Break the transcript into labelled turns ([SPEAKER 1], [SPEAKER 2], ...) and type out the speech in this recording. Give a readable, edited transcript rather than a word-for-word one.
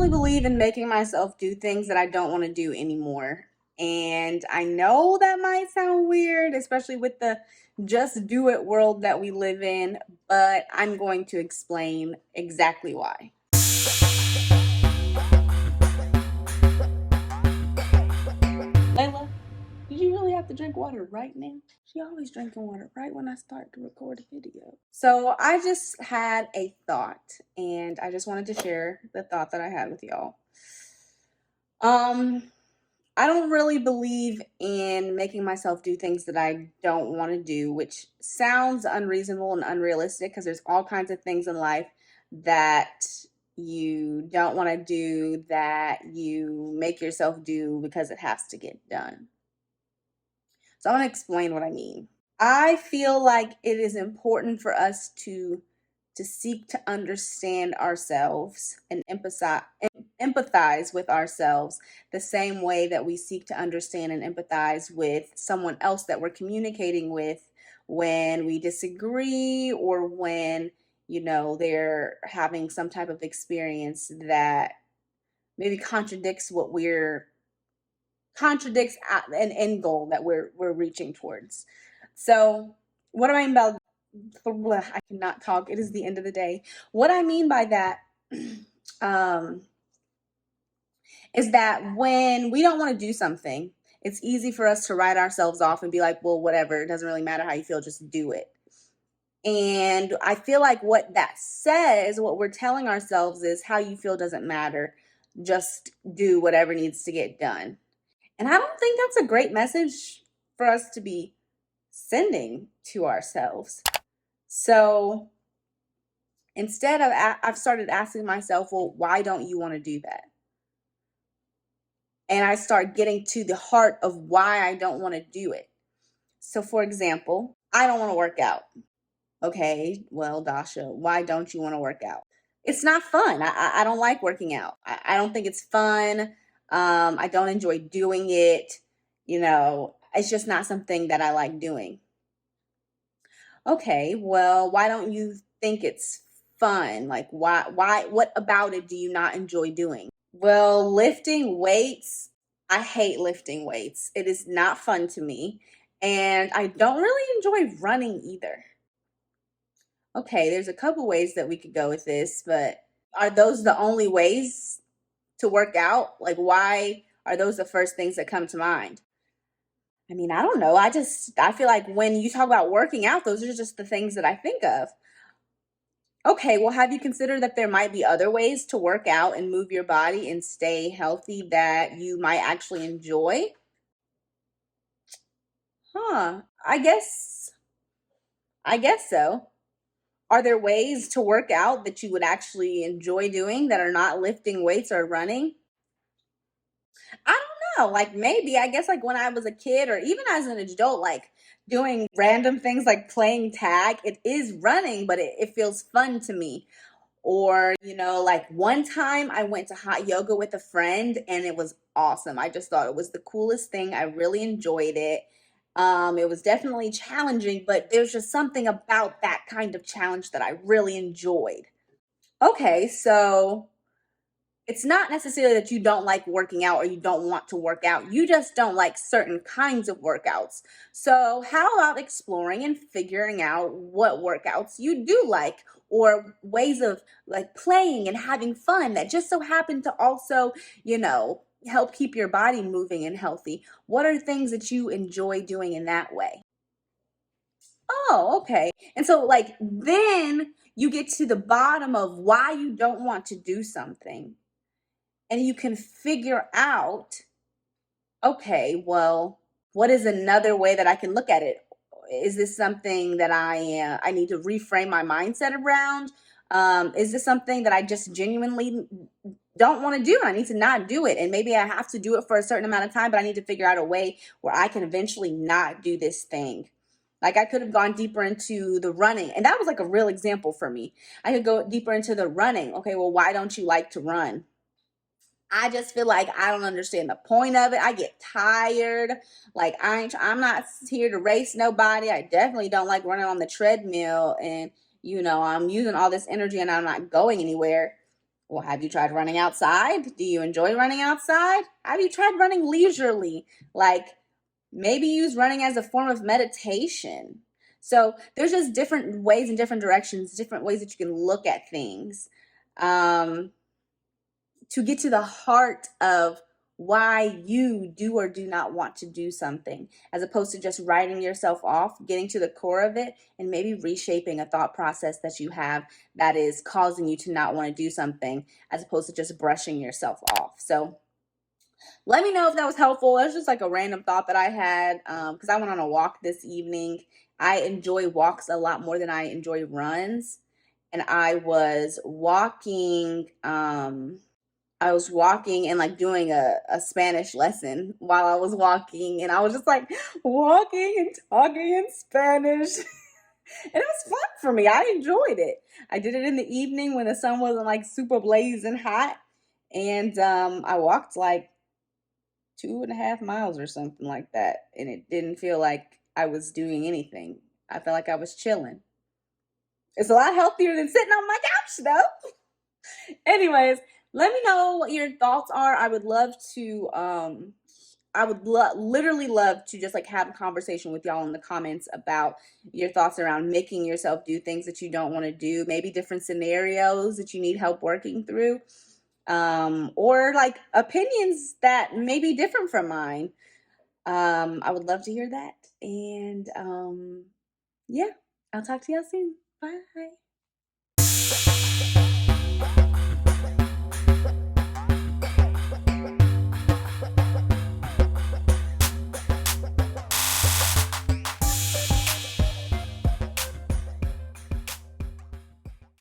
[SPEAKER 1] really believe in making myself do things that I don't want to do anymore. And I know that might sound weird, especially with the just do it world that we live in, but I'm going to explain exactly why. Layla, did you really have to drink water right now? She always drinking water right when I start to record a video. So I just had a thought, and I just wanted to share the thought that I had with y'all. Um, I don't really believe in making myself do things that I don't want to do, which sounds unreasonable and unrealistic because there's all kinds of things in life that you don't want to do that you make yourself do because it has to get done. So I want to explain what I mean. I feel like it is important for us to seek to understand ourselves and empathize with ourselves the same way that we seek to understand and empathize with someone else that we're communicating with when we disagree or when, they're having some type of experience that maybe contradicts an end goal that we're reaching towards. So what do I mean by I cannot talk. It is the end of the day. What I mean by that um, is that when we don't want to do something, it's easy for us to write ourselves off and be like, well, whatever. It doesn't really matter how you feel. Just do it. And I feel like what that says, what we're telling ourselves is how you feel doesn't matter. Just do whatever needs to get done. And I don't think that's a great message for us to be sending to ourselves. So instead of, I've started asking myself, well, why don't you want to do that? And I start getting to the heart of why I don't want to do it. So for example, I don't want to work out. Okay, well, Dasha, why don't you want to work out? It's not fun. I don't like working out. I don't think it's fun. I don't enjoy doing it. It's just not something that I like doing. Okay, well, why don't you think it's fun? Like, what about it do you not enjoy doing? Well, lifting weights, I hate lifting weights. It is not fun to me. And I don't really enjoy running either. Okay, there's a couple ways that we could go with this, but are those the only ways to work out? Like, why are those the first things that come to mind? I mean, I don't know. I feel like when you talk about working out, those are just the things that I think of. Okay, well, have you considered that there might be other ways to work out and move your body and stay healthy that you might actually enjoy? Huh, I guess so. Are there ways to work out that you would actually enjoy doing that are not lifting weights or running? I don't know. Like maybe, I guess like when I was a kid or even as an adult, like doing random things like playing tag, it is running, but it feels fun to me. Or, like one time I went to hot yoga with a friend and it was awesome. I just thought it was the coolest thing. I really enjoyed it. It was definitely challenging, but there's just something about that kind of challenge that I really enjoyed. Okay, so it's not necessarily that you don't like working out or you don't want to work out. You just don't like certain kinds of workouts. So, how about exploring and figuring out what workouts you do like or ways of like playing and having fun that just so happen to also, help keep your body moving and healthy? What are things that you enjoy doing in that way? Oh, okay. And so, like, then you get to the bottom of why you don't want to do something and you can figure out, okay, well, what is another way that I can look at it? Is this something that I need to reframe my mindset around? Is this something that I just genuinely don't want to do? I need to not do it, and maybe I have to do it for a certain amount of time, but I need to figure out a way where I can eventually not do this thing. Like I could have gone deeper into the running, and that was like a real example for me. I could go deeper into the running. Okay, well, why don't you like to run? I just feel like I don't understand the point of it. I get tired. Like I'm not here to race nobody. I definitely don't like running on the treadmill and I'm using all this energy and I'm not going anywhere. Well, have you tried running outside? Do you enjoy running outside? Have you tried running leisurely? Like maybe use running as a form of meditation. So there's just different ways and different directions, different ways that you can look at things um, to get to the heart of why you do or do not want to do something, as opposed to just writing yourself off, getting to the core of it, and maybe reshaping a thought process that you have that is causing you to not want to do something, as opposed to just brushing yourself off. So let me know if that was helpful. It was just like a random thought that I had because I went on a walk this evening. I enjoy walks a lot more than I enjoy runs. And I was walking and like doing a Spanish lesson while I was walking. And I was just like walking and talking in Spanish. And it was fun for me. I enjoyed it. I did it in the evening when the sun wasn't like super blazing hot. And I walked like 2.5 miles or something like that. And it didn't feel like I was doing anything. I felt like I was chilling. It's a lot healthier than sitting on my couch, though. Anyways, let me know what your thoughts are. I would love to literally love to just like have a conversation with y'all in the comments about your thoughts around making yourself do things that you don't want to do, maybe different scenarios that you need help working through, or like opinions that may be different from mine. I would love to hear that. And yeah, I'll talk to y'all soon. Bye.